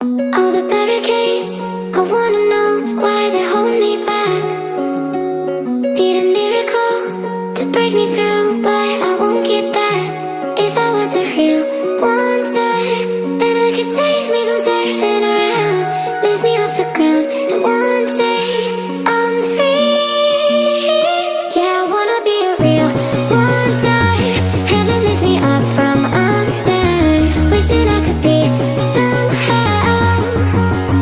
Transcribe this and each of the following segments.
All the barricades, I wanna know why they hold me back. Need a miracle to break me through, but I won't get that. If I was a real wonder, then I could save me from turning around, lift me off the ground, and one day I'm free. Yeah, I wanna be a real wonder. Heaven lift me up from under. Wishing I could be somehow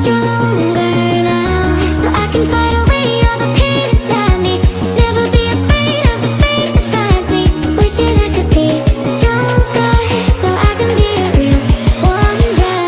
stronger now, so I can fight away all the pain inside me. Never be afraid of the fate that finds me. Wishing I could be stronger, so I can be a real wonder.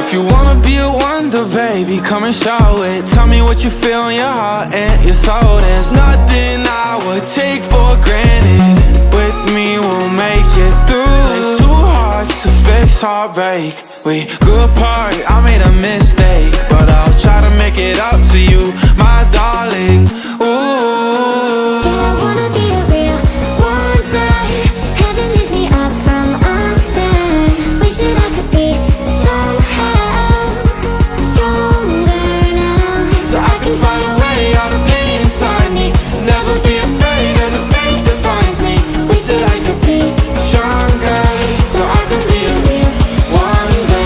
If you wanna be a wonder, baby, come and show it. Tell me what you feel in your heart and your soul. There's nothing I would take for granted. With me, we'll make it through. Takes two hearts to fix heartbreak. We grew apart, I made a mistake, but I'll try to make it up to you, my darling. Ooh. Yeah, I wanna be a real wonder. Heaven lifts me up from under. Wishing I could be somehow stronger now, So I can fight away all the pain inside me. Never be afraid of the fate that finds me. wish that I could be Stronger, so I can be a real wonder.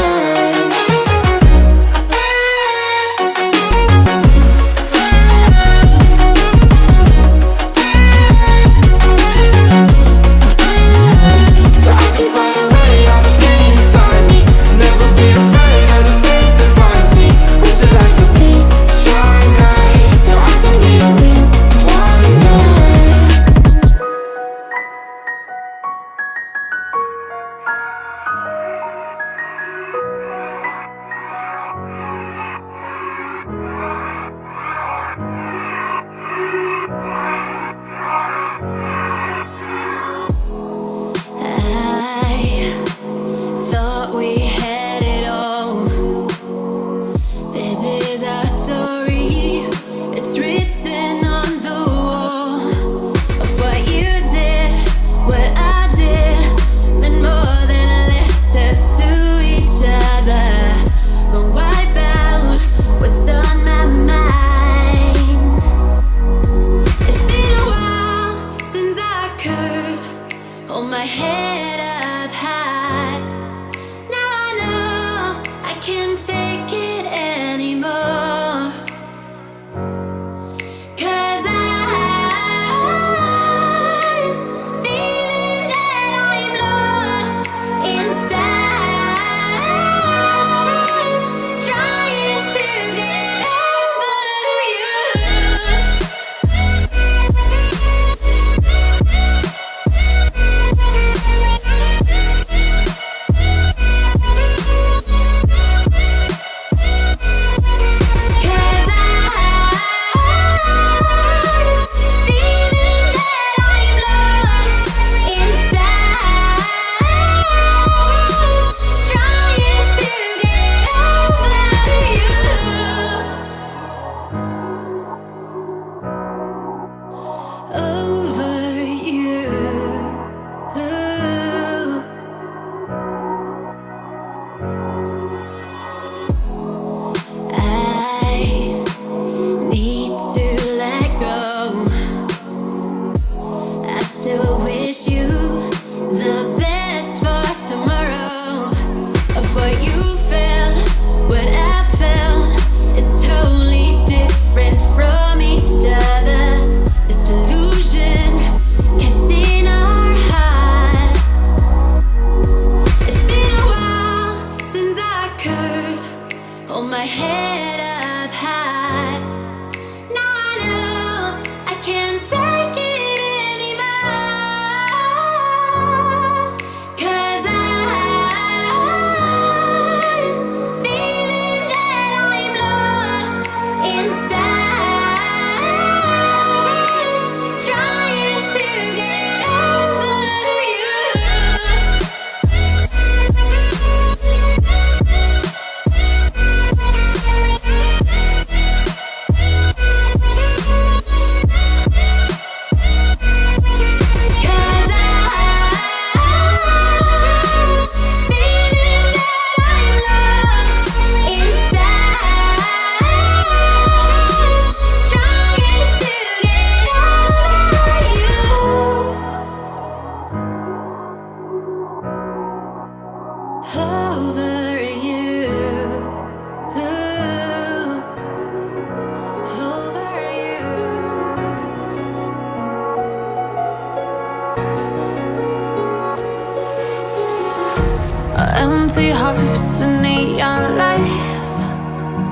hearts to neon lights.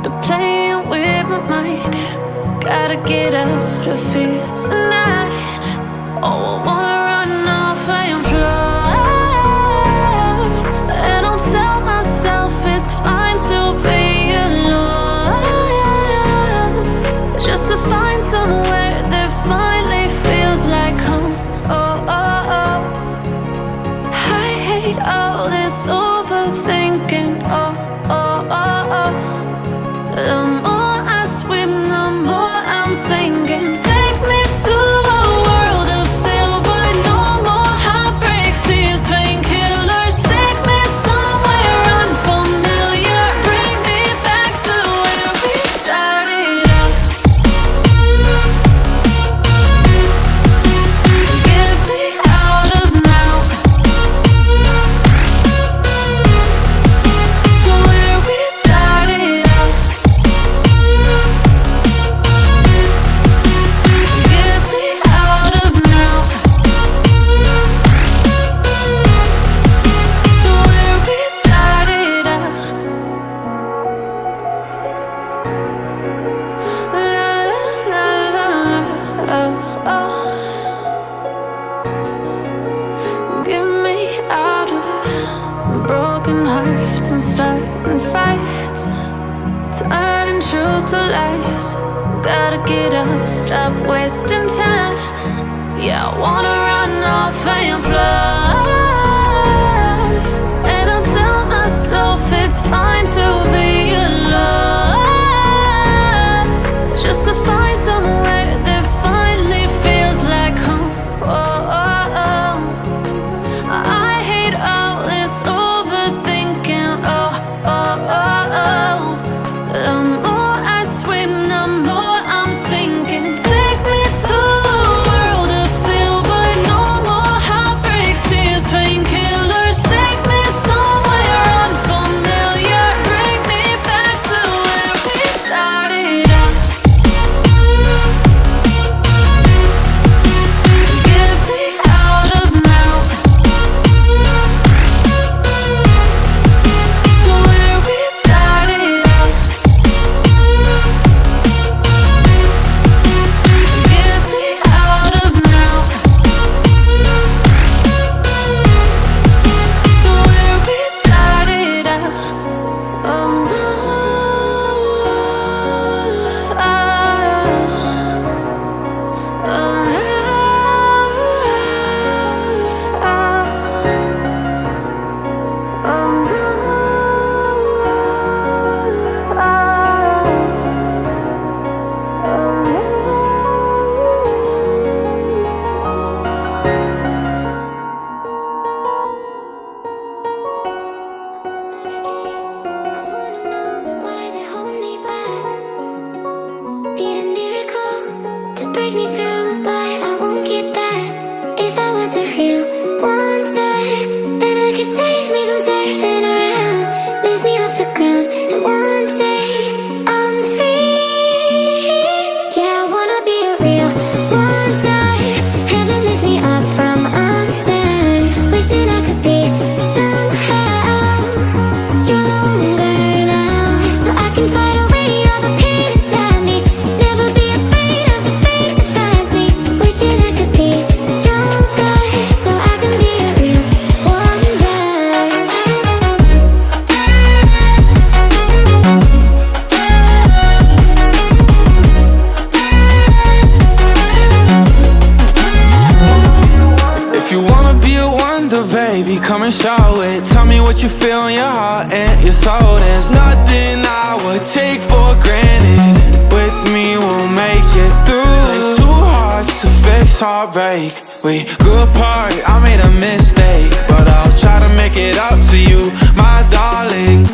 They're playing with my mind. Gotta get out of here tonight. Oh, I wanna run off and fly. And I'll tell myself it's fine to be alone, just to find somewhere that finally feels like home. Oh, oh, oh. I hate all this overthinking. Oh, oh, oh, oh. The more I swim, the more I'm sinking. Take me to a world of silver. No more heartbreaks, tears, painkillers. Take me somewhere unfamiliar. Bring me back to where we started out. Get me out of now, to where we started out. Get me out of now, to where we started out. La la la la la, oh, oh. Get me out of broken hearts and starting fights, turning truth to lies. Gotta get up, stop wasting time. Yeah, I wanna run off and fly. And I'll tell myself it's fine to be alone, just to find somewhere that finally feels like home. Oh, oh, oh. I hate all this overthinking. Oh, oh, oh, oh. The more I swim, the more I'm sinking. Take me to a world of silver. No more heartbreaks, tears, painkillers. Take me somewhere unfamiliar. Bring me back to where we started out. Get me out of now, to where we started out. Get me out of now, to where we started out. Oh no, oh, I wanna know why they hold me back. Need a miracle to break me through, but I won't get that. If I was a real wonder, then I could save me from turning around, lift me off the ground, and one day I'm free. Yeah, I wanna be a real wonder. Heaven lift me up from under. Wishing I could be somehow stronger now, so I can fight away all the pain inside me. Never be afraid of the fate that finds me. Wishing I could be stronger, so I can be a real wonder. If you wanna be a wonder, baby, come and show it. Tell me what you feel in your heart and your soul. There's nothing I would take for granted. With me, we'll make it through. Takes two hearts to fix heartbreak. We grew apart, I made a mistake, but I'll try to make it up to you, my darling.